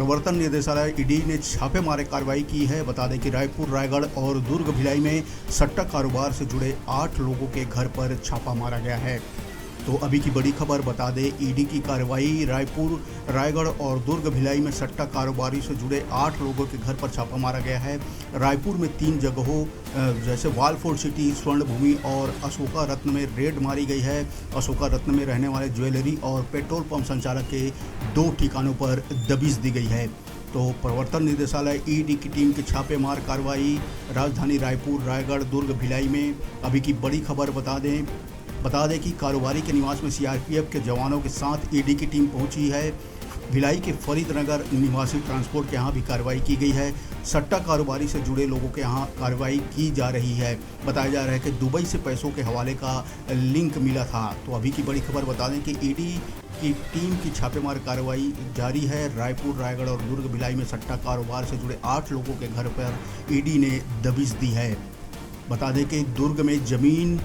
प्रवर्तन निदेशालय ईडी ने छापेमारी कार्रवाई की है। बता दें कि रायपुर, रायगढ़ और दुर्ग भिलाई में सट्टा कारोबार से जुड़े 8 लोगों के घर पर छापा मारा गया है। तो अभी की बड़ी खबर बता दें, ईडी की कार्रवाई रायपुर, रायगढ़ और दुर्ग भिलाई में सट्टा कारोबारी से जुड़े 8 लोगों के घर पर छापा मारा गया है। रायपुर में 3 जगहों जैसे वालफोर्ड सिटी, स्वर्ण भूमि और अशोका रत्न में रेड मारी गई है। अशोका रत्न में रहने वाले ज्वेलरी और पेट्रोल पंप संचालक के 2 ठिकानों पर दबिश दी गई है। तो प्रवर्तन निदेशालय ईडी की टीम की छापेमार कार्रवाई राजधानी रायपुर, रायगढ़, दुर्ग, भिलाई में। अभी की बड़ी खबर बता दें कि कारोबारी के निवास में सीआरपीएफ के जवानों के साथ ईडी की टीम पहुंची है। भिलाई के फरीदनगर निवासी ट्रांसपोर्ट के यहाँ भी कार्रवाई की गई है। सट्टा कारोबारी से जुड़े लोगों के यहाँ कार्रवाई की जा रही है। बताया जा रहा है कि दुबई से पैसों के हवाले का लिंक मिला था। तो अभी की बड़ी खबर बता दें कि ईडी की टीम की छापेमार कार्रवाई जारी है। रायपुर, रायगढ़ और दुर्ग, भिलाई में सट्टा कारोबार से जुड़े 8 लोगों के घर पर ईडी ने दबिश दी है। बता दें कि दुर्ग में ज़मीन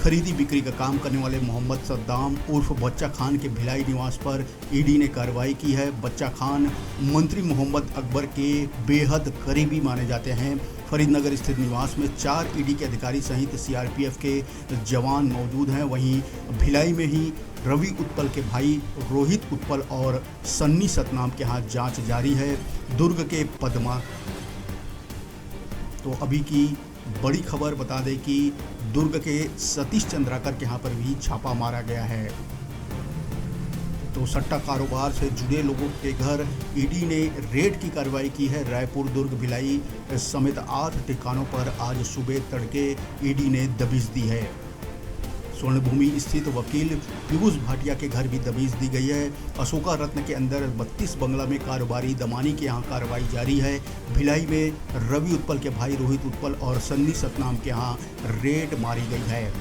खरीदी बिक्री का काम करने वाले मोहम्मद सद्दाम उर्फ बच्चा खान के भिलाई निवास पर ईडी ने कार्रवाई की है। बच्चा खान मंत्री मोहम्मद अकबर के बेहद करीबी माने जाते हैं। फरीदनगर स्थित निवास में 4 ईडी के अधिकारी सहित सीआरपीएफ के जवान मौजूद हैं। वहीं भिलाई में ही रवि उत्पल के भाई रोहित उत्पल और सन्नी सतनाम के यहाँ जांच जारी है। दुर्ग के पद्मा। तो अभी की बड़ी खबर बता दें कि दुर्ग के सतीश चंद्राकर के यहाँ पर भी छापा मारा गया है। तो सट्टा कारोबार से जुड़े लोगों के घर ईडी ने रेड की कार्रवाई की है। रायपुर, दुर्ग, भिलाई समेत 8 ठिकानों पर आज सुबह तड़के ईडी ने दबिश दी है। स्वर्ण भूमि स्थित वकील पीयूष भाटिया के घर भी दबिश दी गई है। अशोका रत्न के अंदर 32 बंगला में कारोबारी दमानी के यहाँ कार्रवाई जारी है। भिलाई में रवि उत्पल के भाई रोहित उत्पल और सन्नी सतनाम के यहाँ रेड मारी गई है।